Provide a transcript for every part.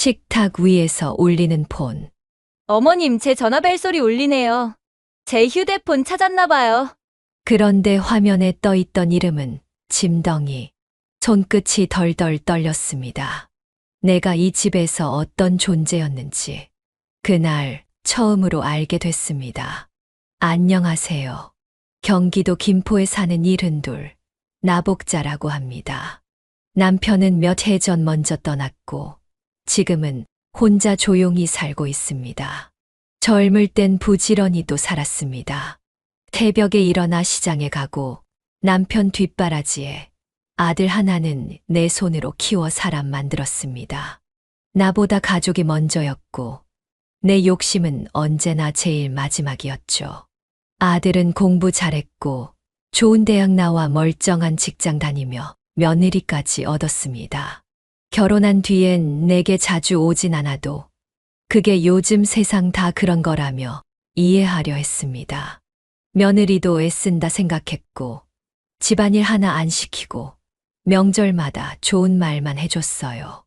식탁 위에서 울리는 폰. 어머님, 제 전화벨 소리 울리네요. 제 휴대폰 찾았나 봐요. 그런데 화면에 떠 있던 이름은 짐덩이. 손끝이 덜덜 떨렸습니다. 내가 이 집에서 어떤 존재였는지 그날 처음으로 알게 됐습니다. 안녕하세요. 경기도 김포에 사는 72, 나복자라고 합니다. 남편은 몇 해 전 먼저 떠났고 지금은 혼자 조용히 살고 있습니다. 젊을 땐 부지런히도 살았습니다. 새벽에 일어나 시장에 가고 남편 뒷바라지에 아들 하나는 내 손으로 키워 사람 만들었습니다. 나보다 가족이 먼저였고 내 욕심은 언제나 제일 마지막이었죠. 아들은 공부 잘했고 좋은 대학 나와 멀쩡한 직장 다니며 며느리까지 얻었습니다. 결혼한 뒤엔 내게 자주 오진 않아도 그게 요즘 세상 다 그런 거라며 이해하려 했습니다. 며느리도 애쓴다 생각했고 집안일 하나 안 시키고 명절마다 좋은 말만 해줬어요.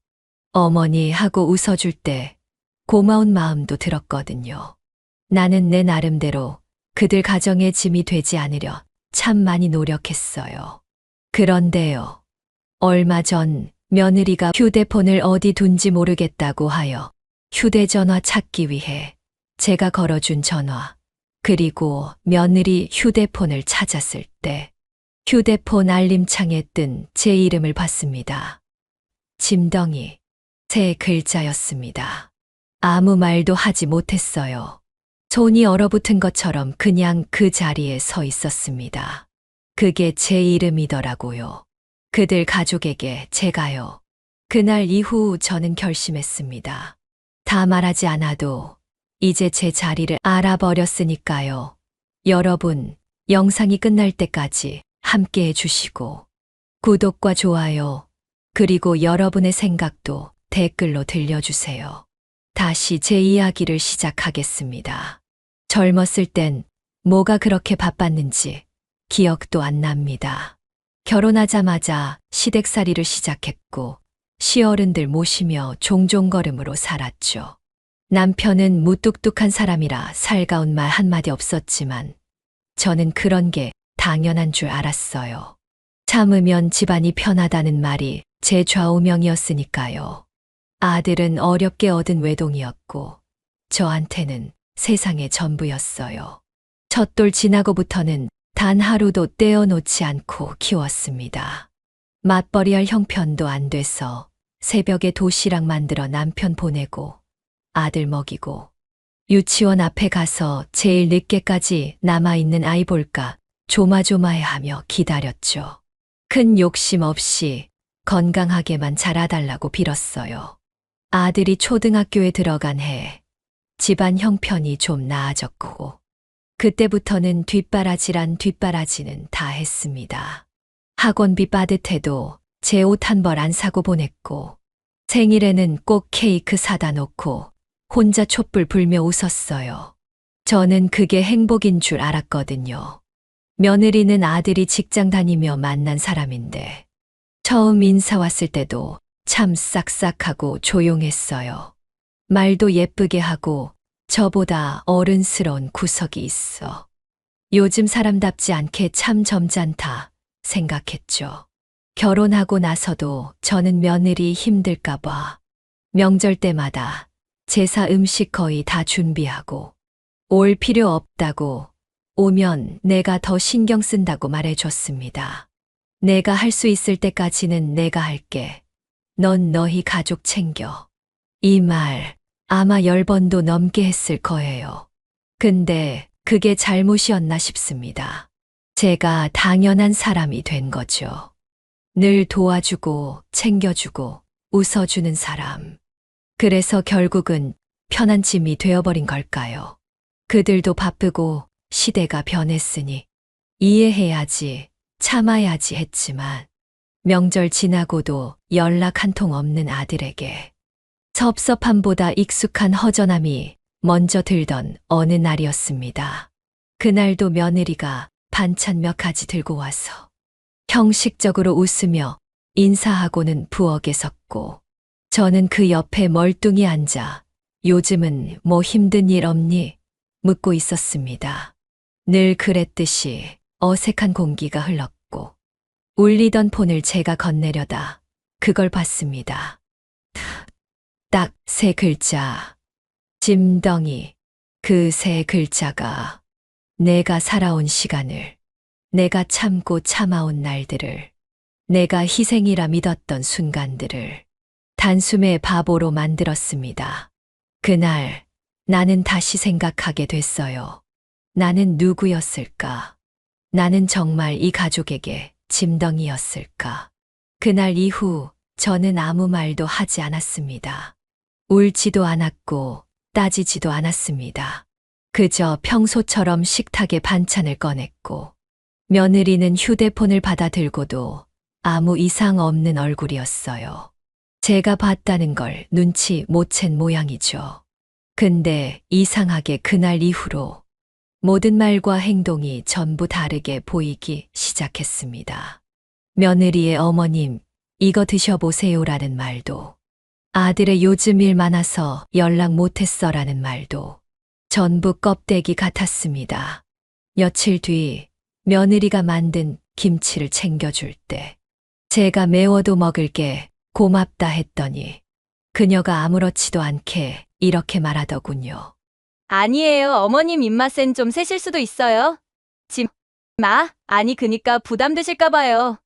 어머니 하고 웃어줄 때 고마운 마음도 들었거든요. 나는 내 나름대로 그들 가정의 짐이 되지 않으려 참 많이 노력했어요. 그런데요, 얼마 전 며느리가 휴대폰을 어디 둔지 모르겠다고 하여 휴대전화 찾기 위해 제가 걸어준 전화, 그리고 며느리 휴대폰을 찾았을 때 휴대폰 알림창에 뜬 제 이름을 봤습니다. 짐덩이, 세 글자였습니다. 아무 말도 하지 못했어요. 손이 얼어붙은 것처럼 그냥 그 자리에 서 있었습니다. 그게 제 이름이더라고요. 그들 가족에게 제가요. 그날 이후 저는 결심했습니다. 다 말하지 않아도 이제 제 자리를 알아버렸으니까요. 여러분, 영상이 끝날 때까지 함께 해주시고 구독과 좋아요, 그리고 여러분의 생각도 댓글로 들려주세요. 다시 제 이야기를 시작하겠습니다. 젊었을 땐 뭐가 그렇게 바빴는지 기억도 안 납니다. 결혼하자마자 시댁살이를 시작했고 시어른들 모시며 종종걸음으로 살았죠. 남편은 무뚝뚝한 사람이라 살가운 말 한마디 없었지만 저는 그런 게 당연한 줄 알았어요. 참으면 집안이 편하다는 말이 제 좌우명이었으니까요. 아들은 어렵게 얻은 외동이었고 저한테는 세상의 전부였어요. 첫돌 지나고부터는 단 하루도 떼어놓지 않고 키웠습니다. 맞벌이할 형편도 안 돼서 새벽에 도시락 만들어 남편 보내고 아들 먹이고 유치원 앞에 가서 제일 늦게까지 남아있는 아이 볼까 조마조마해하며 기다렸죠. 큰 욕심 없이 건강하게만 자라달라고 빌었어요. 아들이 초등학교에 들어간 해 집안 형편이 좀 나아졌고 그때부터는 뒷바라지란 뒷바라지는 다 했습니다. 학원비 빠듯해도 제 옷 한 벌 안 사고 보냈고 생일에는 꼭 케이크 사다 놓고 혼자 촛불 불며 웃었어요. 저는 그게 행복인 줄 알았거든요. 며느리는 아들이 직장 다니며 만난 사람인데 처음 인사 왔을 때도 참 싹싹하고 조용했어요. 말도 예쁘게 하고 저보다 어른스러운 구석이 있어. 요즘 사람답지 않게 참 점잖다 생각했죠. 결혼하고 나서도 저는 며느리 힘들까봐 명절 때마다 제사 음식 거의 다 준비하고 올 필요 없다고 오면 내가 더 신경 쓴다고 말해줬습니다. 내가 할 수 있을 때까지는 내가 할게. 넌 너희 가족 챙겨. 이 말 아마 10번도 넘게 했을 거예요. 근데 그게 잘못이었나 싶습니다. 제가 당연한 사람이 된 거죠. 늘 도와주고 챙겨주고 웃어주는 사람. 그래서 결국은 편한 짐이 되어버린 걸까요? 그들도 바쁘고 시대가 변했으니 이해해야지, 참아야지 했지만 명절 지나고도 연락 한 통 없는 아들에게 섭섭함보다 익숙한 허전함이 먼저 들던 어느 날이었습니다. 그날도 며느리가 반찬 몇 가지 들고 와서 형식적으로 웃으며 인사하고는 부엌에 섰고 저는 그 옆에 멀뚱히 앉아 요즘은 뭐 힘든 일 없니? 묻고 있었습니다. 늘 그랬듯이 어색한 공기가 흘렀고 울리던 폰을 제가 건네려다 그걸 봤습니다. 딱 세 글자. 짐덩이. 그 세 글자가 내가 살아온 시간을, 내가 참고 참아온 날들을, 내가 희생이라 믿었던 순간들을 단숨에 바보로 만들었습니다. 그날 나는 다시 생각하게 됐어요. 나는 누구였을까? 나는 정말 이 가족에게 짐덩이였을까? 그날 이후 저는 아무 말도 하지 않았습니다. 울지도 않았고 따지지도 않았습니다. 그저 평소처럼 식탁에 반찬을 꺼냈고 며느리는 휴대폰을 받아들고도 아무 이상 없는 얼굴이었어요. 제가 봤다는 걸 눈치 못 챈 모양이죠. 근데 이상하게 그날 이후로 모든 말과 행동이 전부 다르게 보이기 시작했습니다. 며느리의 어머님, 이거 드셔보세요라는 말도, 아들의 요즘 일 많아서 연락 못했어라는 말도 전부 껍데기 같았습니다. 며칠 뒤 며느리가 만든 김치를 챙겨줄 때 제가 매워도 먹을게 고맙다 했더니 그녀가 아무렇지도 않게 이렇게 말하더군요. 아니에요. 어머님 입맛엔 좀 세실 수도 있어요. 아니 그니까 부담되실까 봐요.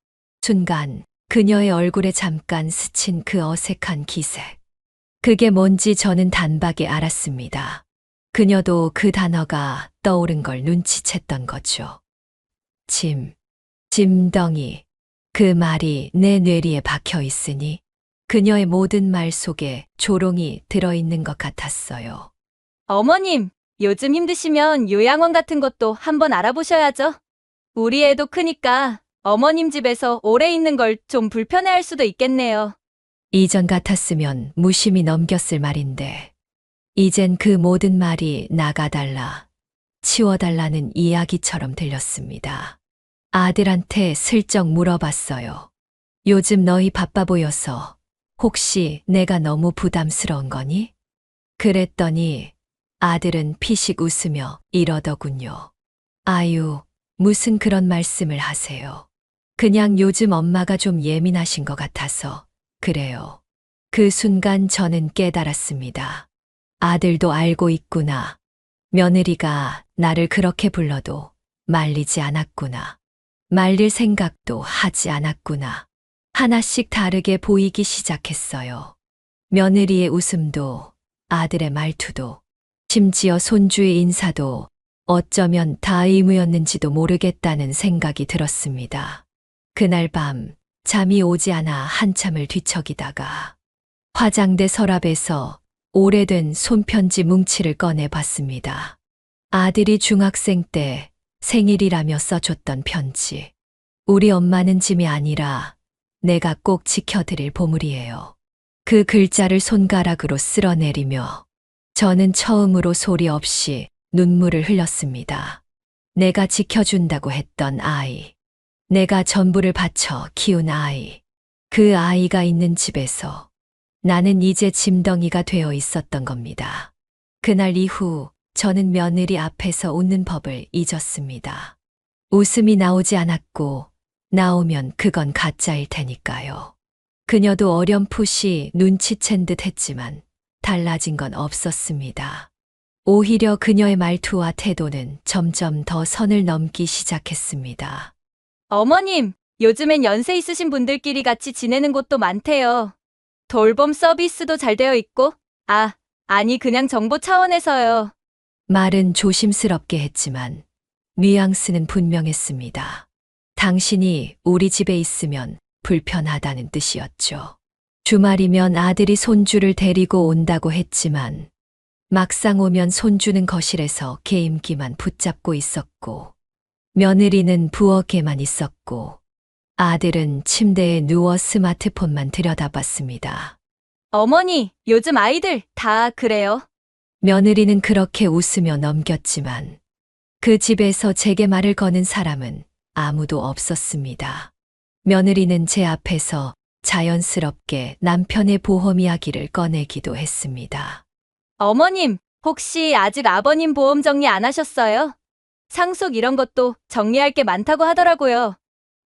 순간 그녀의 얼굴에 잠깐 스친 그 어색한 기색. 그게 뭔지 저는 단박에 알았습니다. 그녀도 그 단어가 떠오른 걸 눈치챘던 거죠. 짐덩이. 그 말이 내 뇌리에 박혀 있으니 그녀의 모든 말 속에 조롱이 들어있는 것 같았어요. 어머님, 요즘 힘드시면 요양원 같은 것도 한번 알아보셔야죠. 우리 애도 크니까 어머님 집에서 오래 있는 걸 좀 불편해할 수도 있겠네요. 이전 같았으면 무심히 넘겼을 말인데 이젠 그 모든 말이 나가달라, 치워달라는 이야기처럼 들렸습니다. 아들한테 슬쩍 물어봤어요. 요즘 너희 바빠 보여서 혹시 내가 너무 부담스러운 거니? 그랬더니 아들은 피식 웃으며 이러더군요. 아유, 무슨 그런 말씀을 하세요. 그냥 요즘 엄마가 좀 예민하신 것 같아서 그래요. 그 순간 저는 깨달았습니다. 아들도 알고 있구나. 며느리가 나를 그렇게 불러도 말리지 않았구나. 말릴 생각도 하지 않았구나. 하나씩 다르게 보이기 시작했어요. 며느리의 웃음도, 아들의 말투도, 심지어 손주의 인사도 어쩌면 다 의무였는지도 모르겠다는 생각이 들었습니다. 그날 밤 잠이 오지 않아 한참을 뒤척이다가 화장대 서랍에서 오래된 손편지 뭉치를 꺼내 봤습니다. 아들이 중학생 때 생일이라며 써줬던 편지. 우리 엄마는 짐이 아니라 내가 꼭 지켜드릴 보물이에요. 그 글자를 손가락으로 쓸어내리며 저는 처음으로 소리 없이 눈물을 흘렸습니다. 내가 지켜준다고 했던 아이. 내가 전부를 바쳐 키운 아이. 그 아이가 있는 집에서 나는 이제 짐덩이가 되어 있었던 겁니다. 그날 이후 저는 며느리 앞에서 웃는 법을 잊었습니다. 웃음이 나오지 않았고 나오면 그건 가짜일 테니까요. 그녀도 어렴풋이 눈치챈 듯 했지만 달라진 건 없었습니다. 오히려 그녀의 말투와 태도는 점점 더 선을 넘기 시작했습니다. 어머님, 요즘엔 연세 있으신 분들끼리 같이 지내는 곳도 많대요. 돌봄 서비스도 잘 되어 있고, 아니 그냥 정보 차원에서요. 말은 조심스럽게 했지만 뉘앙스는 분명했습니다. 당신이 우리 집에 있으면 불편하다는 뜻이었죠. 주말이면 아들이 손주를 데리고 온다고 했지만 막상 오면 손주는 거실에서 게임기만 붙잡고 있었고 며느리는 부엌에만 있었고 아들은 침대에 누워 스마트폰만 들여다봤습니다. 어머니, 요즘 아이들 다 그래요. 며느리는 그렇게 웃으며 넘겼지만 그 집에서 제게 말을 거는 사람은 아무도 없었습니다. 며느리는 제 앞에서 자연스럽게 남편의 보험 이야기를 꺼내기도 했습니다. 어머님, 혹시 아직 아버님 보험 정리 안 하셨어요? 상속 이런 것도 정리할 게 많다고 하더라고요.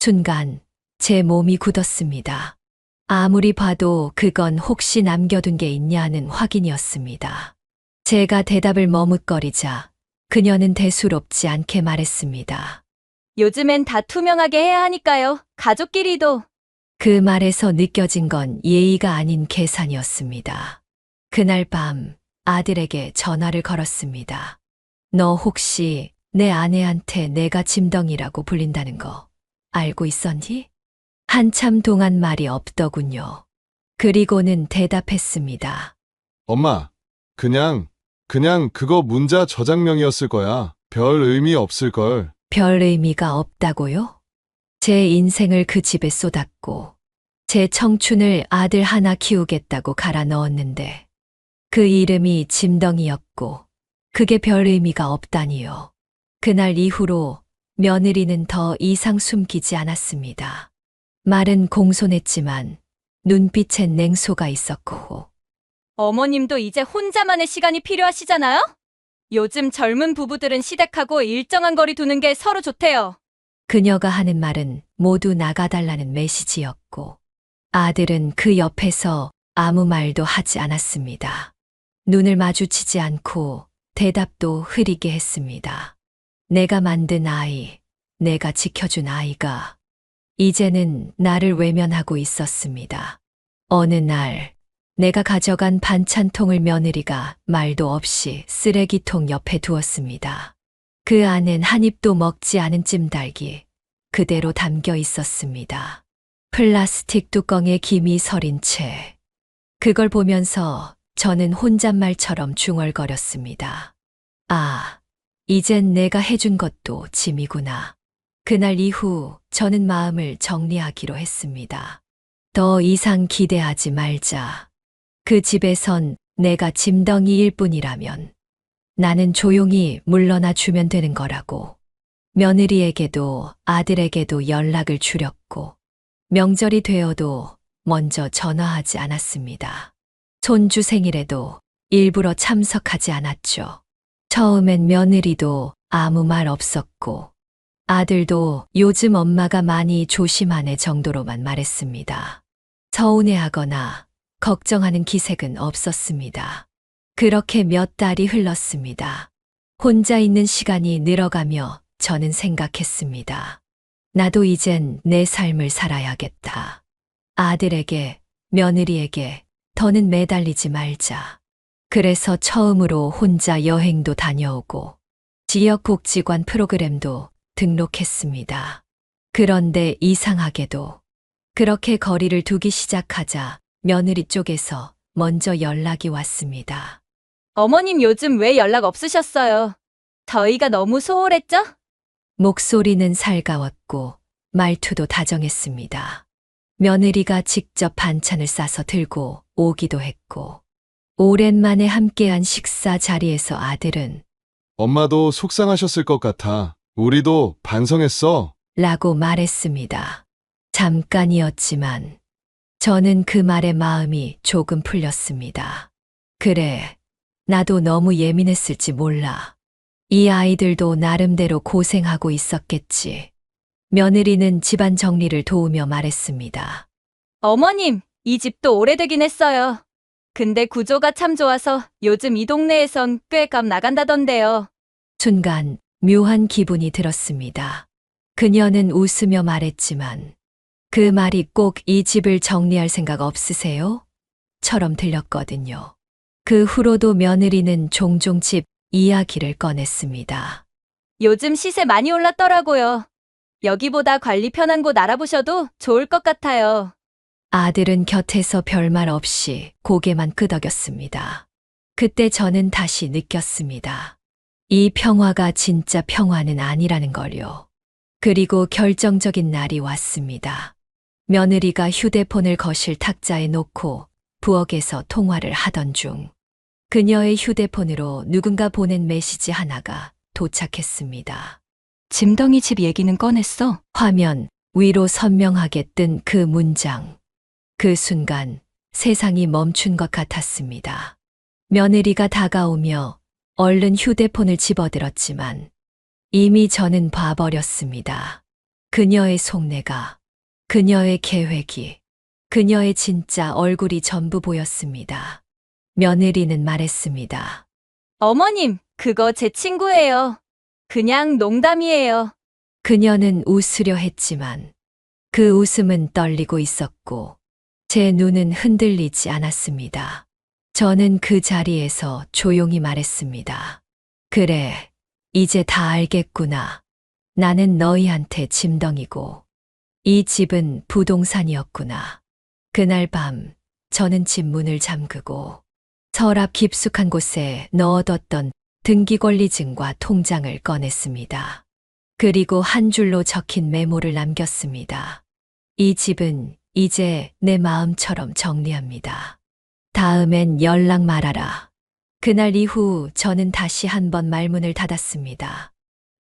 순간 제 몸이 굳었습니다. 아무리 봐도 그건 혹시 남겨둔 게 있냐는 확인이었습니다. 제가 대답을 머뭇거리자 그녀는 대수롭지 않게 말했습니다. 요즘엔 다 투명하게 해야 하니까요. 가족끼리도. 그 말에서 느껴진 건 예의가 아닌 계산이었습니다. 그날 밤 아들에게 전화를 걸었습니다. 너 혹시 내 아내한테 내가 짐덩이라고 불린다는 거 알고 있었니? 한참 동안 말이 없더군요. 그리고는 대답했습니다. 엄마, 그냥 그거 문자 저장명이었을 거야. 별 의미 없을걸. 별 의미가 없다고요? 제 인생을 그 집에 쏟았고 제 청춘을 아들 하나 키우겠다고 갈아 넣었는데 그 이름이 짐덩이였고 그게 별 의미가 없다니요. 그날 이후로 며느리는 더 이상 숨기지 않았습니다. 말은 공손했지만 눈빛엔 냉소가 있었고 어머님도 이제 혼자만의 시간이 필요하시잖아요? 요즘 젊은 부부들은 시댁하고 일정한 거리 두는 게 서로 좋대요. 그녀가 하는 말은 모두 나가달라는 메시지였고 아들은 그 옆에서 아무 말도 하지 않았습니다. 눈을 마주치지 않고 대답도 흐리게 했습니다. 내가 만든 아이, 내가 지켜준 아이가 이제는 나를 외면하고 있었습니다. 어느 날 내가 가져간 반찬통을 며느리가 말도 없이 쓰레기통 옆에 두었습니다. 그 안엔 한 입도 먹지 않은 찜닭이 그대로 담겨 있었습니다. 플라스틱 뚜껑에 김이 서린 채. 그걸 보면서 저는 혼잣말처럼 중얼거렸습니다. 아, 이젠 내가 해준 것도 짐이구나. 그날 이후 저는 마음을 정리하기로 했습니다. 더 이상 기대하지 말자. 그 집에선 내가 짐덩이일 뿐이라면 나는 조용히 물러나 주면 되는 거라고. 며느리에게도 아들에게도 연락을 줄였고 명절이 되어도 먼저 전화하지 않았습니다. 손주 생일에도 일부러 참석하지 않았죠. 처음엔 며느리도 아무 말 없었고 아들도 요즘 엄마가 많이 조심하네 정도로만 말했습니다. 서운해하거나 걱정하는 기색은 없었습니다. 그렇게 몇 달이 흘렀습니다. 혼자 있는 시간이 늘어가며 저는 생각했습니다. 나도 이젠 내 삶을 살아야겠다. 아들에게, 며느리에게 더는 매달리지 말자. 그래서 처음으로 혼자 여행도 다녀오고 지역복지관 프로그램도 등록했습니다. 그런데 이상하게도 그렇게 거리를 두기 시작하자 며느리 쪽에서 먼저 연락이 왔습니다. 어머님 요즘 왜 연락 없으셨어요? 저희가 너무 소홀했죠? 목소리는 살가웠고 말투도 다정했습니다. 며느리가 직접 반찬을 싸서 들고 오기도 했고 오랜만에 함께한 식사 자리에서 아들은 엄마도 속상하셨을 것 같아. 우리도 반성했어. 라고 말했습니다. 잠깐이었지만 저는 그 말에 마음이 조금 풀렸습니다. 그래, 나도 너무 예민했을지 몰라. 이 아이들도 나름대로 고생하고 있었겠지. 며느리는 집안 정리를 도우며 말했습니다. 어머님, 이 집도 오래되긴 했어요. 근데 구조가 참 좋아서 요즘 이 동네에선 꽤 값 나간다던데요. 순간 묘한 기분이 들었습니다. 그녀는 웃으며 말했지만 그 말이 꼭 이 집을 정리할 생각 없으세요? 처럼 들렸거든요. 그 후로도 며느리는 종종 집 이야기를 꺼냈습니다. 요즘 시세 많이 올랐더라고요. 여기보다 관리 편한 곳 알아보셔도 좋을 것 같아요. 아들은 곁에서 별말 없이 고개만 끄덕였습니다. 그때 저는 다시 느꼈습니다. 이 평화가 진짜 평화는 아니라는 걸요. 그리고 결정적인 날이 왔습니다. 며느리가 휴대폰을 거실 탁자에 놓고 부엌에서 통화를 하던 중 그녀의 휴대폰으로 누군가 보낸 메시지 하나가 도착했습니다. 짐덩이 집 얘기는 꺼냈어? 화면 위로 선명하게 뜬 그 문장. 그 순간 세상이 멈춘 것 같았습니다. 며느리가 다가오며 얼른 휴대폰을 집어들었지만 이미 저는 봐버렸습니다. 그녀의 속내가, 그녀의 계획이, 그녀의 진짜 얼굴이 전부 보였습니다. 며느리는 말했습니다. 어머님, 그거 제 친구예요. 그냥 농담이에요. 그녀는 웃으려 했지만 그 웃음은 떨리고 있었고 제 눈은 흔들리지 않았습니다. 저는 그 자리에서 조용히 말했습니다. 그래, 이제 다 알겠구나. 나는 너희한테 짐덩이고 이 집은 부동산이었구나. 그날 밤 저는 집 문을 잠그고 서랍 깊숙한 곳에 넣어뒀던 등기권리증과 통장을 꺼냈습니다. 그리고 한 줄로 적힌 메모를 남겼습니다. 이 집은 이제 내 마음처럼 정리합니다. 다음엔 연락 말아라. 그날 이후 저는 다시 한번 말문을 닫았습니다.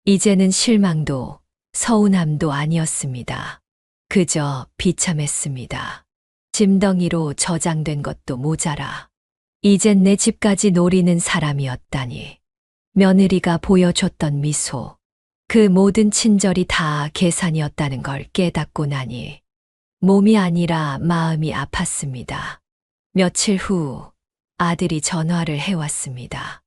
이제는 실망도 서운함도 아니었습니다. 그저 비참했습니다. 짐덩이로 저장된 것도 모자라. 이젠 내 집까지 노리는 사람이었다니. 며느리가 보여줬던 미소, 그 모든 친절이 다 계산이었다는 걸 깨닫고 나니 몸이 아니라 마음이 아팠습니다. 며칠 후 아들이 전화를 해왔습니다.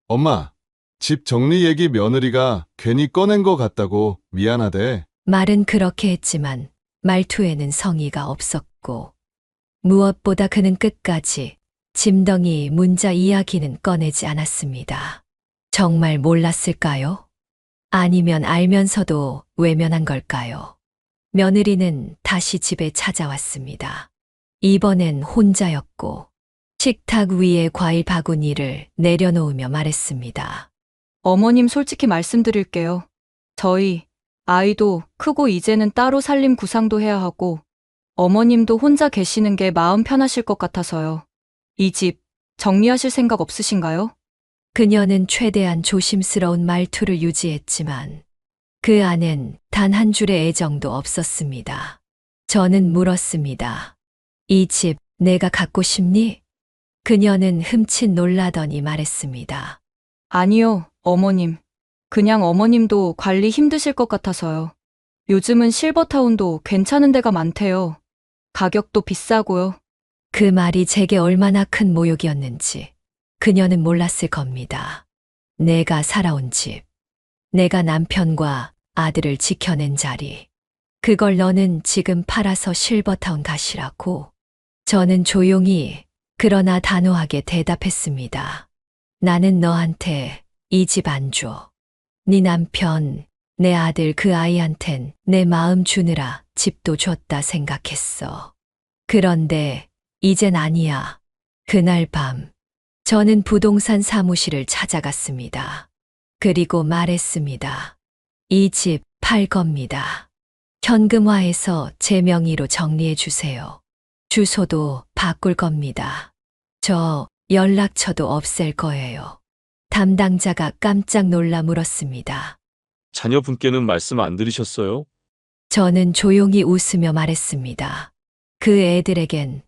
엄마, 집 정리 얘기 며느리가 괜히 꺼낸 것 같다고 미안하대. 말은 그렇게 했지만 말투에는 성의가 없었고 무엇보다 그는 끝까지 짐덩이 문자 이야기는 꺼내지 않았습니다. 정말 몰랐을까요? 아니면 알면서도 외면한 걸까요? 며느리는 다시 집에 찾아왔습니다. 이번엔 혼자였고 식탁 위에 과일 바구니를 내려놓으며 말했습니다. 어머님 솔직히 말씀드릴게요. 저희 아이도 크고 이제는 따로 살림 구상도 해야 하고 어머님도 혼자 계시는 게 마음 편하실 것 같아서요. 이 집 정리하실 생각 없으신가요? 그녀는 최대한 조심스러운 말투를 유지했지만 그 안엔 단 한 줄의 애정도 없었습니다. 저는 물었습니다. 이 집 내가 갖고 싶니? 그녀는 흠칫 놀라더니 말했습니다. 아니요, 어머님. 그냥 어머님도 관리 힘드실 것 같아서요. 요즘은 실버타운도 괜찮은 데가 많대요. 가격도 비싸고요. 그 말이 제게 얼마나 큰 모욕이었는지 그녀는 몰랐을 겁니다. 내가 살아온 집, 내가 남편과 아들을 지켜낸 자리, 그걸 너는 지금 팔아서 실버타운 가시라고. 저는 조용히 그러나 단호하게 대답했습니다. 나는 너한테 이 집 안 줘. 네 남편, 내 아들 그 아이한텐 내 마음 주느라 집도 줬다 생각했어. 그런데 이젠 아니야. 그날 밤 저는 부동산 사무실을 찾아갔습니다. 그리고 말했습니다. 이 집 팔 겁니다. 현금화해서 제 명의로 정리해 주세요. 주소도 바꿀 겁니다. 저 연락처도 없앨 거예요. 담당자가 깜짝 놀라 물었습니다. 자녀분께는 말씀 안 드리셨어요? 저는 조용히 웃으며 말했습니다. 그 애들에겐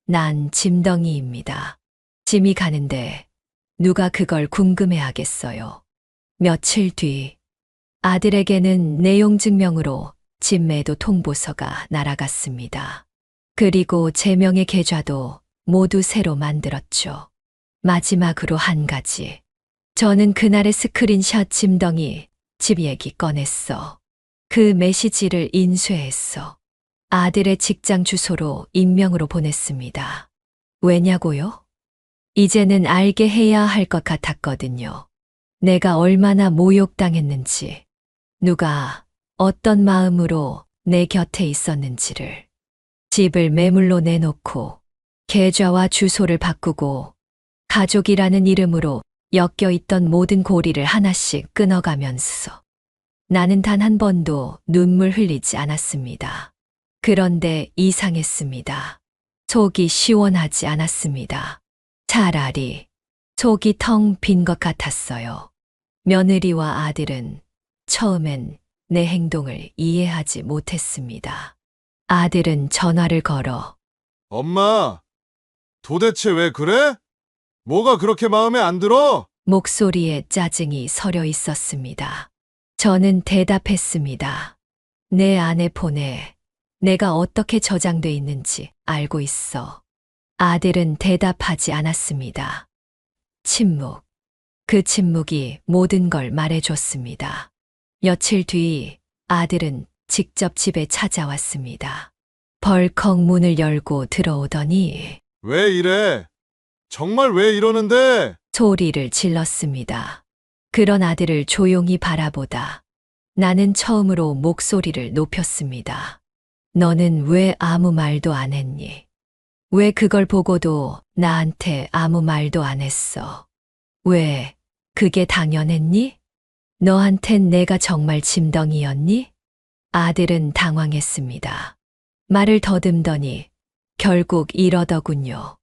난 짐덩이입니다. 짐이 가는데 누가 그걸 궁금해 하겠어요. 며칠 뒤 아들에게는 내용 증명으로 집 매도 통보서가 날아갔습니다. 그리고 제 명의 계좌도 모두 새로 만들었죠. 마지막으로 한 가지. 저는 그날의 스크린샷 짐덩이 집 얘기 꺼냈어. 그 메시지를 인쇄했어. 아들의 직장 주소로 익명으로 보냈습니다. 왜냐고요? 이제는 알게 해야 할 것 같았거든요. 내가 얼마나 모욕당했는지, 누가 어떤 마음으로 내 곁에 있었는지를. 집을 매물로 내놓고 계좌와 주소를 바꾸고 가족이라는 이름으로 엮여있던 모든 고리를 하나씩 끊어가면서 나는 단 한 번도 눈물 흘리지 않았습니다. 그런데 이상했습니다. 속이 시원하지 않았습니다. 차라리 속이 텅 빈 것 같았어요. 며느리와 아들은 처음엔 내 행동을 이해하지 못했습니다. 아들은 전화를 걸어 엄마, 도대체 왜 그래? 뭐가 그렇게 마음에 안 들어? 목소리에 짜증이 서려 있었습니다. 저는 대답했습니다. 내 안에 보내. 내가 어떻게 저장돼 있는지 알고 있어. 아들은 대답하지 않았습니다. 침묵. 그 침묵이 모든 걸 말해줬습니다. 며칠 뒤 아들은 직접 집에 찾아왔습니다. 벌컥 문을 열고 들어오더니 왜 이래? 정말 왜 이러는데? 소리를 질렀습니다. 그런 아들을 조용히 바라보다 나는 처음으로 목소리를 높였습니다. 너는 왜 아무 말도 안 했니? 왜 그걸 보고도 나한테 아무 말도 안 했어? 왜 그게 당연했니? 너한텐 내가 정말 짐덩이였니? 아들은 당황했습니다. 말을 더듬더니 결국 이러더군요.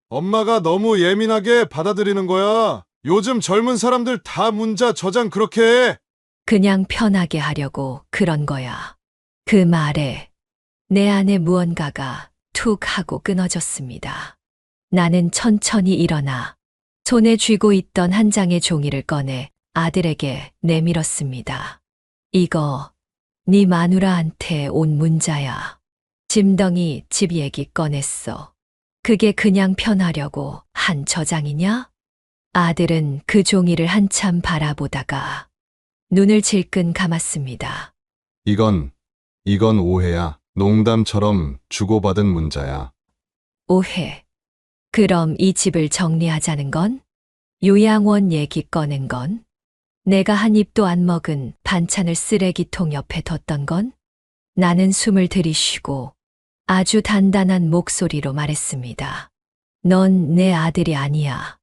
엄마가 너무 예민하게 받아들이는 거야. 요즘 젊은 사람들 다 문자 저장 그렇게 해. 그냥 편하게 하려고 그런 거야. 그 말에 내 안에 무언가가 툭 하고 끊어졌습니다. 나는 천천히 일어나 손에 쥐고 있던 한 장의 종이를 꺼내 아들에게 내밀었습니다. 이거 네 마누라한테 온 문자야. 짐덩이 집 얘기 꺼냈어. 그게 그냥 편하려고 한 저장이냐? 아들은 그 종이를 한참 바라보다가 눈을 질끈 감았습니다. 이건 오해야. 농담처럼 주고받은 문자야. 오해. 그럼 이 집을 정리하자는 건? 요양원 얘기 꺼낸 건? 내가 한 입도 안 먹은 반찬을 쓰레기통 옆에 뒀던 건? 나는 숨을 들이쉬고 아주 단단한 목소리로 말했습니다. 넌 내 아들이 아니야.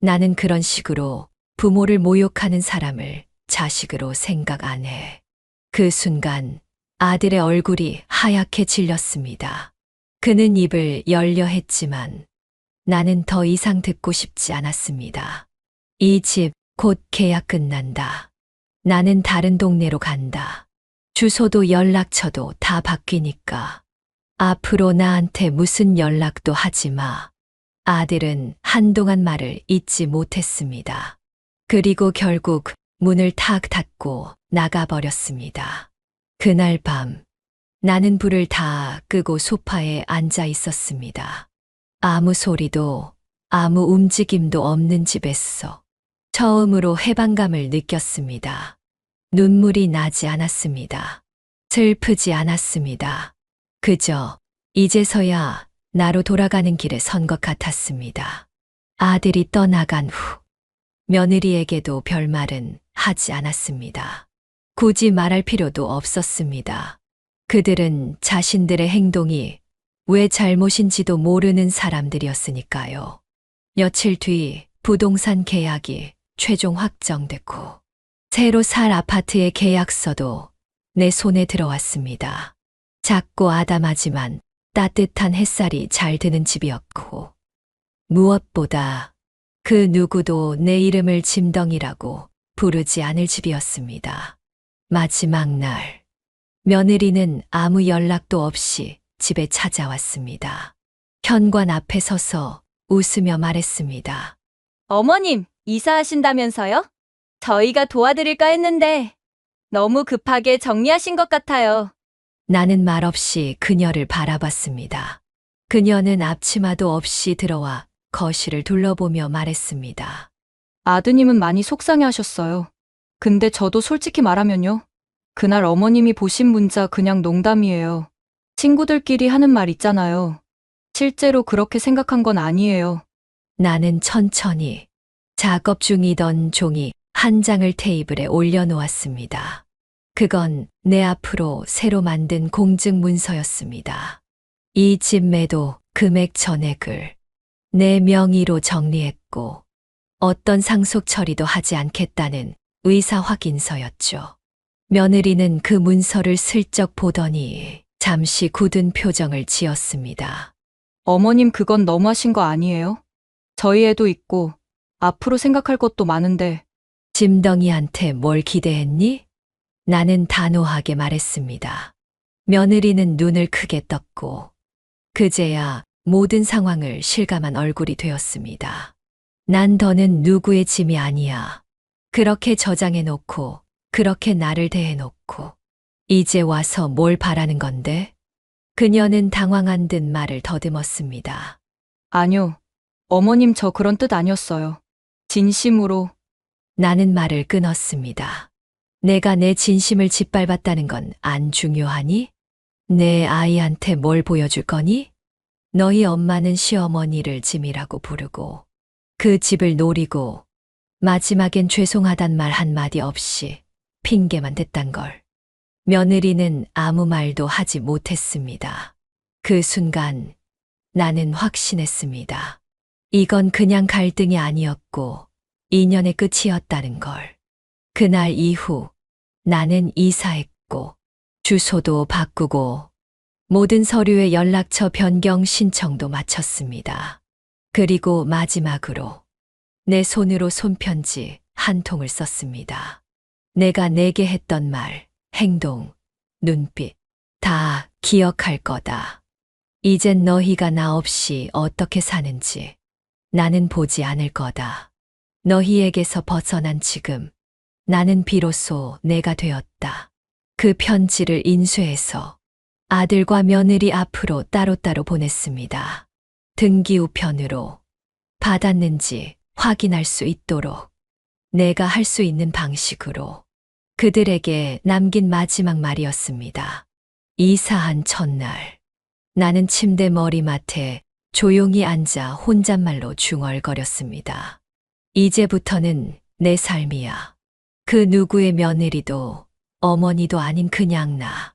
나는 그런 식으로 부모를 모욕하는 사람을 자식으로 생각 안 해. 그 순간 아들의 얼굴이 하얗게 질렸습니다. 그는 입을 열려 했지만 나는 더 이상 듣고 싶지 않았습니다. 이 집 곧 계약 끝난다. 나는 다른 동네로 간다. 주소도 연락처도 다 바뀌니까. 앞으로 나한테 무슨 연락도 하지 마. 아들은 한동안 말을 잇지 못했습니다. 그리고 결국 문을 탁 닫고 나가버렸습니다. 그날 밤 나는 불을 다 끄고 소파에 앉아 있었습니다. 아무 소리도 아무 움직임도 없는 집에서 처음으로 해방감을 느꼈습니다. 눈물이 나지 않았습니다. 슬프지 않았습니다. 그저 이제서야 나로 돌아가는 길에 선 것 같았습니다. 아들이 떠나간 후 며느리에게도 별말은 하지 않았습니다. 굳이 말할 필요도 없었습니다. 그들은 자신들의 행동이 왜 잘못인지도 모르는 사람들이었으니까요. 며칠 뒤 부동산 계약이 최종 확정됐고 새로 살 아파트의 계약서도 내 손에 들어왔습니다. 작고 아담하지만 따뜻한 햇살이 잘 드는 집이었고 무엇보다 그 누구도 내 이름을 짐덩이라고 부르지 않을 집이었습니다. 마지막 날 며느리는 아무 연락도 없이 집에 찾아왔습니다. 현관 앞에 서서 웃으며 말했습니다. 어머님, 이사하신다면서요? 저희가 도와드릴까 했는데 너무 급하게 정리하신 것 같아요. 나는 말없이 그녀를 바라봤습니다. 그녀는 앞치마도 없이 들어와 거실을 둘러보며 말했습니다. 아드님은 많이 속상해 하셨어요. 근데 저도 솔직히 말하면요. 그날 어머님이 보신 문자 그냥 농담이에요. 친구들끼리 하는 말 있잖아요. 실제로 그렇게 생각한 건 아니에요. 나는 천천히 작업 중이던 종이 한 장을 테이블에 올려놓았습니다. 그건 내 앞으로 새로 만든 공증 문서였습니다. 이 집 매도 금액 전액을 내 명의로 정리했고 어떤 상속 처리도 하지 않겠다는 의사 확인서였죠. 며느리는 그 문서를 슬쩍 보더니 잠시 굳은 표정을 지었습니다. 어머님 그건 너무하신 거 아니에요? 저희 애도 있고 앞으로 생각할 것도 많은데 짐덩이한테 뭘 기대했니? 나는 단호하게 말했습니다. 며느리는 눈을 크게 떴고 그제야 모든 상황을 실감한 얼굴이 되었습니다. 난 더는 누구의 짐이 아니야. 그렇게 저장해 놓고, 그렇게 나를 대해 놓고, 이제 와서 뭘 바라는 건데? 그녀는 당황한 듯 말을 더듬었습니다. 아니요. 어머님 저 그런 뜻 아니었어요. 진심으로. 나는 말을 끊었습니다. 내가 내 진심을 짓밟았다는 건 안 중요하니? 내 아이한테 뭘 보여줄 거니? 너희 엄마는 시어머니를 짐이라고 부르고 그 집을 노리고 마지막엔 죄송하단 말 한마디 없이 핑계만 댔단 걸. 며느리는 아무 말도 하지 못했습니다. 그 순간 나는 확신했습니다. 이건 그냥 갈등이 아니었고 인연의 끝이었다는 걸. 그날 이후 나는 이사했고 주소도 바꾸고 모든 서류의 연락처 변경 신청도 마쳤습니다. 그리고 마지막으로 내 손으로 손편지 한 통을 썼습니다. 내가 내게 했던 말, 행동, 눈빛 다 기억할 거다. 이젠 너희가 나 없이 어떻게 사는지 나는 보지 않을 거다. 너희에게서 벗어난 지금 나는 비로소 내가 되었다. 그 편지를 인쇄해서 아들과 며느리 앞으로 따로따로 보냈습니다. 등기 우편으로 받았는지 확인할 수 있도록 내가 할 수 있는 방식으로 그들에게 남긴 마지막 말이었습니다. 이사한 첫날 나는 침대 머리맡에 조용히 앉아 혼잣말로 중얼거렸습니다. 이제부터는 내 삶이야. 그 누구의 며느리도 어머니도 아닌 그냥 나.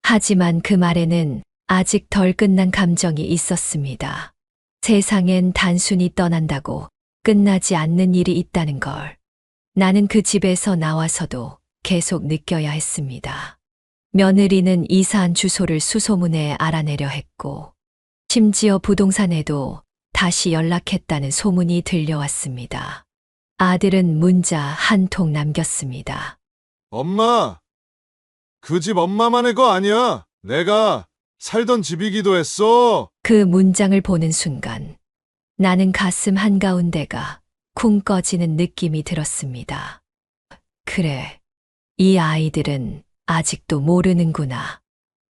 하지만 그 말에는 아직 덜 끝난 감정이 있었습니다. 세상엔 단순히 떠난다고 끝나지 않는 일이 있다는 걸. 나는 그 집에서 나와서도 계속 느껴야 했습니다. 며느리는 이사한 주소를 수소문에 알아내려 했고, 심지어 부동산에도 다시 연락했다는 소문이 들려왔습니다. 아들은 문자 한 통 남겼습니다. 엄마, 그 집 엄마만의 거 아니야. 내가 살던 집이기도 했어. 그 문장을 보는 순간 나는 가슴 한가운데가 쿵 꺼지는 느낌이 들었습니다. 그래, 이 아이들은 아직도 모르는구나.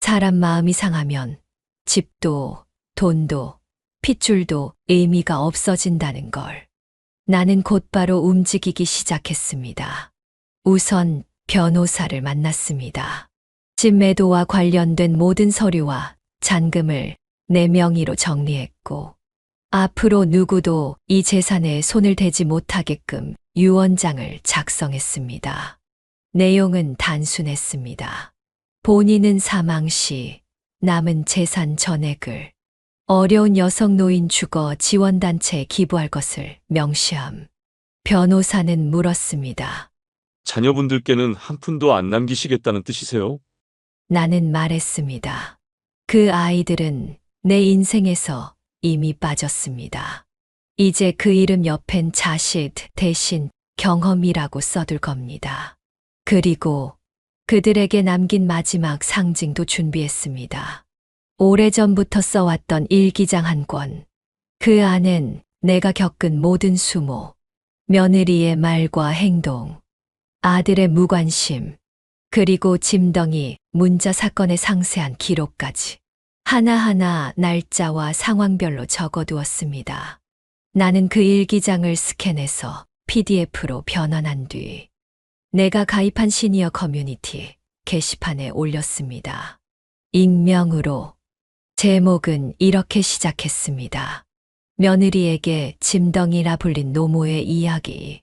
사람 마음이 상하면 집도 돈도 핏줄도 의미가 없어진다는 걸. 나는 곧바로 움직이기 시작했습니다. 우선 변호사를 만났습니다. 집 매도와 관련된 모든 서류와 잔금을 내 명의로 정리했고, 앞으로 누구도 이 재산에 손을 대지 못하게끔 유언장을 작성했습니다. 내용은 단순했습니다. 본인은 사망 시 남은 재산 전액을 어려운 여성 노인 주거 지원단체에 기부할 것을 명시함. 변호사는 물었습니다. 자녀분들께는 한 푼도 안 남기시겠다는 뜻이세요? 나는 말했습니다. 그 아이들은 내 인생에서 이미 빠졌습니다. 이제 그 이름 옆엔 자식 대신 경험이라고 써둘 겁니다. 그리고 그들에게 남긴 마지막 상징도 준비했습니다. 오래전부터 써왔던 일기장 한 권. 그 안엔 내가 겪은 모든 수모, 며느리의 말과 행동, 아들의 무관심, 그리고 짐덩이 문자 사건의 상세한 기록까지 하나하나 날짜와 상황별로 적어두었습니다. 나는 그 일기장을 스캔해서 PDF로 변환한 뒤 내가 가입한 시니어 커뮤니티 게시판에 올렸습니다. 익명으로. 제목은 이렇게 시작했습니다. 며느리에게 짐덩이라 불린 노모의 이야기.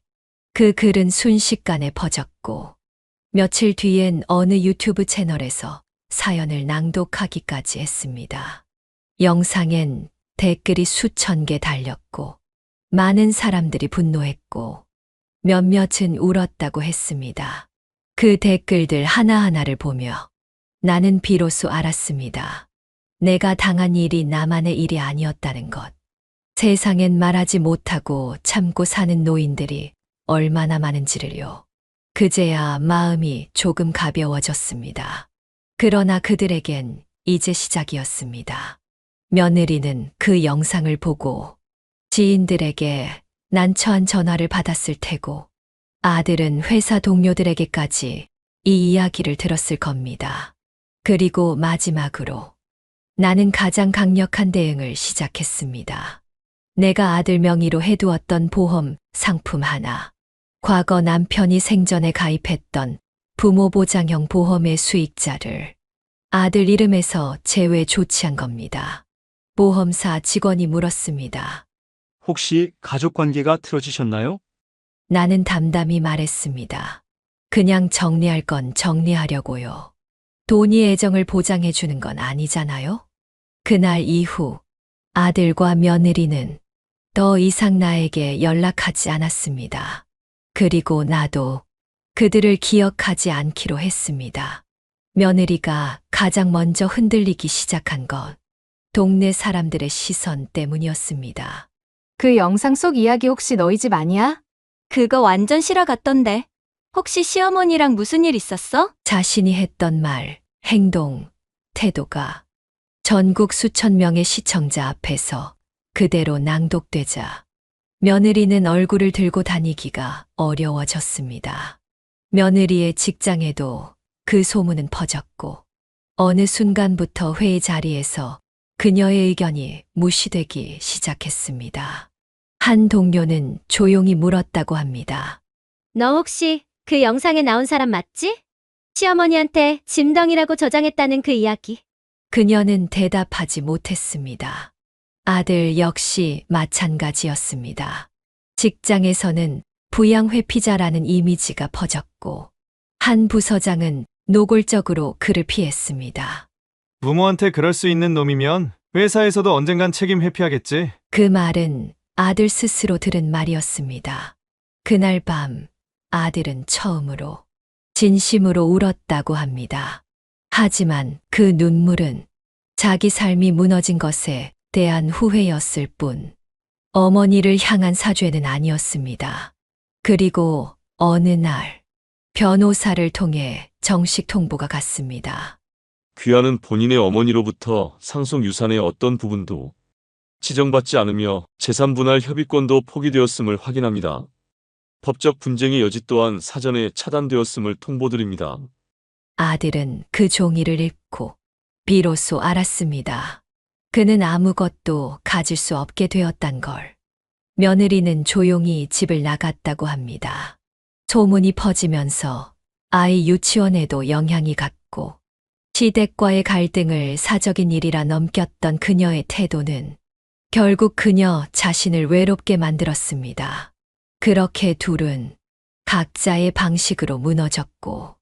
그 글은 순식간에 퍼졌고 며칠 뒤엔 어느 유튜브 채널에서 사연을 낭독하기까지 했습니다. 영상엔 댓글이 수천 개 달렸고 많은 사람들이 분노했고 몇몇은 울었다고 했습니다. 그 댓글들 하나하나를 보며 나는 비로소 알았습니다. 내가 당한 일이 나만의 일이 아니었다는 것. 세상엔 말하지 못하고 참고 사는 노인들이 얼마나 많은지를요. 그제야 마음이 조금 가벼워졌습니다. 그러나 그들에겐 이제 시작이었습니다. 며느리는 그 영상을 보고 지인들에게 난처한 전화를 받았을 테고 아들은 회사 동료들에게까지 이 이야기를 들었을 겁니다. 그리고 마지막으로 나는 가장 강력한 대응을 시작했습니다. 내가 아들 명의로 해두었던 보험 상품 하나, 과거 남편이 생전에 가입했던 부모보장형 보험의 수익자를 아들 이름에서 제외 조치한 겁니다. 보험사 직원이 물었습니다. 혹시 가족 관계가 틀어지셨나요? 나는 담담히 말했습니다. 그냥 정리할 건 정리하려고요. 돈이 애정을 보장해 주는 건 아니잖아요? 그날 이후 아들과 며느리는 더 이상 나에게 연락하지 않았습니다. 그리고 나도 그들을 기억하지 않기로 했습니다. 며느리가 가장 먼저 흔들리기 시작한 건 동네 사람들의 시선 때문이었습니다. 그 영상 속 이야기 혹시 너희 집 아니야? 그거 완전 실화 같던데. 혹시 시어머니랑 무슨 일 있었어? 자신이 했던 말, 행동, 태도가 전국 수천 명의 시청자 앞에서 그대로 낭독되자 며느리는 얼굴을 들고 다니기가 어려워졌습니다. 며느리의 직장에도 그 소문은 퍼졌고 어느 순간부터 회의 자리에서 그녀의 의견이 무시되기 시작했습니다. 한 동료는 조용히 물었다고 합니다. 너 혹시 그 영상에 나온 사람 맞지? 시어머니한테 짐덩이라고 저장했다는 그 이야기. 그녀는 대답하지 못했습니다. 아들 역시 마찬가지였습니다. 직장에서는 부양회피자라는 이미지가 퍼졌고 한 부서장은 노골적으로 그를 피했습니다. 부모한테 그럴 수 있는 놈이면 회사에서도 언젠간 책임 회피하겠지. 그 말은 아들 스스로 들은 말이었습니다. 그날 밤 아들은 처음으로 진심으로 울었다고 합니다. 하지만 그 눈물은 자기 삶이 무너진 것에 대한 후회였을 뿐 어머니를 향한 사죄는 아니었습니다. 그리고 어느 날 변호사를 통해 정식 통보가 갔습니다. 귀하는 본인의 어머니로부터 상속 유산의 어떤 부분도 지정받지 않으며 재산 분할 협의권도 포기되었음을 확인합니다. 법적 분쟁의 여지 또한 사전에 차단되었음을 통보드립니다. 아들은 그 종이를 읽고 비로소 알았습니다. 그는 아무것도 가질 수 없게 되었단 걸. 며느리는 조용히 집을 나갔다고 합니다. 소문이 퍼지면서 아이 유치원에도 영향이 갔고 시댁과의 갈등을 사적인 일이라 넘겼던 그녀의 태도는 결국 그녀 자신을 외롭게 만들었습니다. 그렇게 둘은 각자의 방식으로 무너졌고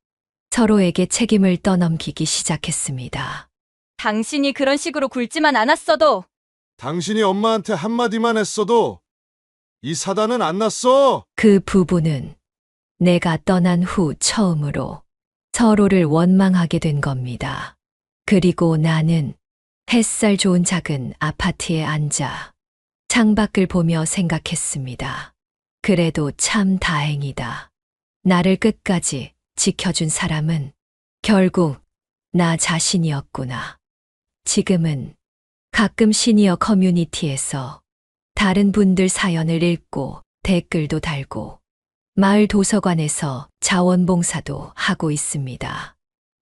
서로에게 책임을 떠넘기기 시작했습니다. 당신이 그런 식으로 굴지만 않았어도 당신이 엄마한테 한마디만 했어도 이 사단은 안 났어. 그 부부는 내가 떠난 후 처음으로 서로를 원망하게 된 겁니다. 그리고 나는 햇살 좋은 작은 아파트에 앉아 창밖을 보며 생각했습니다. 그래도 참 다행이다. 나를 끝까지 지켜준 사람은 결국 나 자신이었구나. 지금은 가끔 시니어 커뮤니티에서 다른 분들 사연을 읽고 댓글도 달고 마을 도서관에서 자원봉사도 하고 있습니다.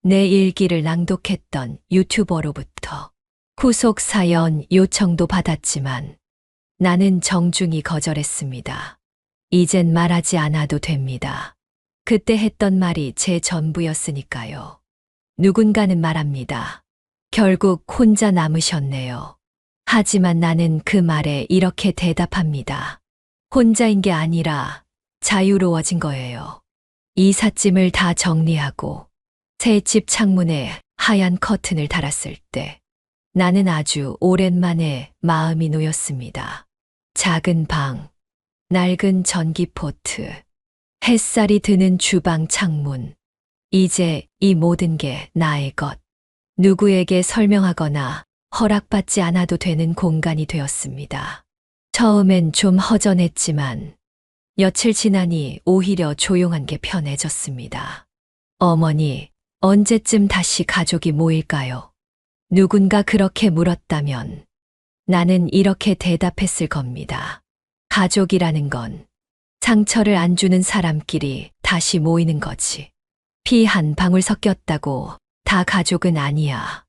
내 일기를 낭독했던 유튜버로부터 후속 사연 요청도 받았지만 나는 정중히 거절했습니다. 이젠 말하지 않아도 됩니다. 그때 했던 말이 제 전부였으니까요. 누군가는 말합니다. 결국 혼자 남으셨네요. 하지만 나는 그 말에 이렇게 대답합니다. 혼자인 게 아니라 자유로워진 거예요. 이삿짐을 다 정리하고 새 집 창문에 하얀 커튼을 달았을 때 나는 아주 오랜만에 마음이 놓였습니다. 작은 방, 낡은 전기포트, 햇살이 드는 주방 창문. 이제 이 모든 게 나의 것. 누구에게 설명하거나 허락받지 않아도 되는 공간이 되었습니다. 처음엔 좀 허전했지만 며칠 지나니 오히려 조용한 게 편해졌습니다. 어머니, 언제쯤 다시 가족이 모일까요? 누군가 그렇게 물었다면 나는 이렇게 대답했을 겁니다. 가족이라는 건 상처를 안 주는 사람끼리 다시 모이는 거지. 피 한 방울 섞였다고 다 가족은 아니야.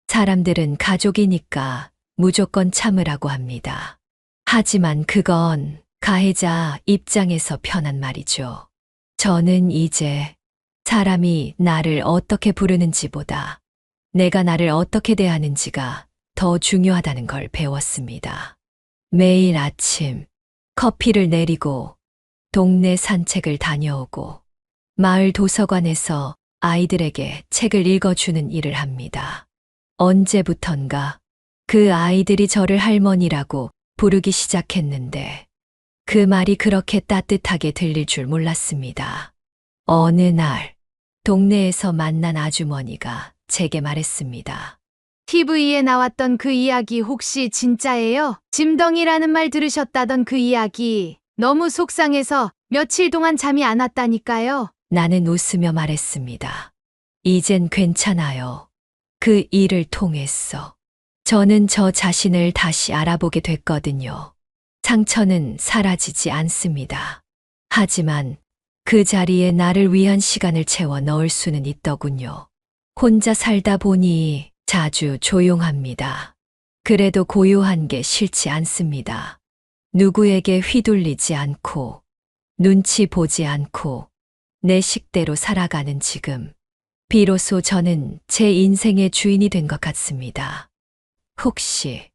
사람들은 가족이니까 무조건 참으라고 합니다. 하지만 그건 가해자 입장에서 편한 말이죠. 저는 이제 사람이 나를 어떻게 부르는지보다 내가 나를 어떻게 대하는지가 더 중요하다는 걸 배웠습니다. 매일 아침 커피를 내리고 동네 산책을 다녀오고 마을 도서관에서 아이들에게 책을 읽어주는 일을 합니다. 언제부턴가 그 아이들이 저를 할머니라고 부르기 시작했는데 그 말이 그렇게 따뜻하게 들릴 줄 몰랐습니다. 어느 날 동네에서 만난 아주머니가 제게 말했습니다. TV에 나왔던 그 이야기 혹시 진짜예요? 짐덩이라는 말 들으셨다던 그 이야기. 너무 속상해서 며칠 동안 잠이 안 왔다니까요. 나는 웃으며 말했습니다. 이젠 괜찮아요. 그 일을 통해서 저는 저 자신을 다시 알아보게 됐거든요. 상처는 사라지지 않습니다. 하지만 그 자리에 나를 위한 시간을 채워 넣을 수는 있더군요. 혼자 살다 보니 자주 조용합니다. 그래도 고요한 게 싫지 않습니다. 누구에게 휘둘리지 않고 눈치 보지 않고 내 식대로 살아가는 지금. 비로소 저는 제 인생의 주인이 된 것 같습니다. 혹시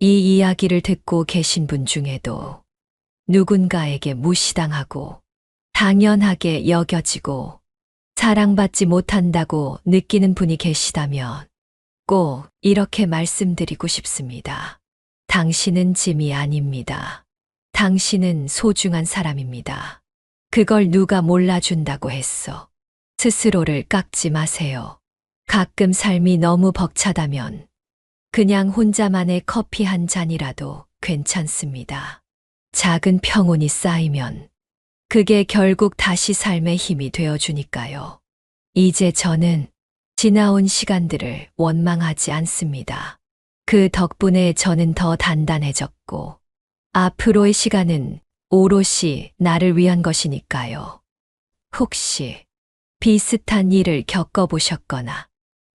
이 이야기를 듣고 계신 분 중에도 누군가에게 무시당하고 당연하게 여겨지고 사랑받지 못한다고 느끼는 분이 계시다면 꼭 이렇게 말씀드리고 싶습니다. 당신은 짐이 아닙니다. 당신은 소중한 사람입니다. 그걸 누가 몰라준다고 했어. 스스로를 깎지 마세요. 가끔 삶이 너무 벅차다면 그냥 혼자만의 커피 한 잔이라도 괜찮습니다. 작은 평온이 쌓이면 그게 결국 다시 삶의 힘이 되어주니까요. 이제 저는 지나온 시간들을 원망하지 않습니다. 그 덕분에 저는 더 단단해졌고 앞으로의 시간은 오롯이 나를 위한 것이니까요. 혹시 비슷한 일을 겪어보셨거나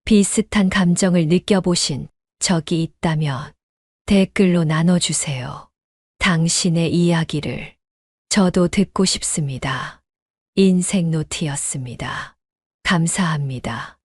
비슷한 감정을 느껴보신 적이 있다면 댓글로 나눠주세요. 당신의 이야기를 저도 듣고 싶습니다. 인생 노트였습니다. 감사합니다.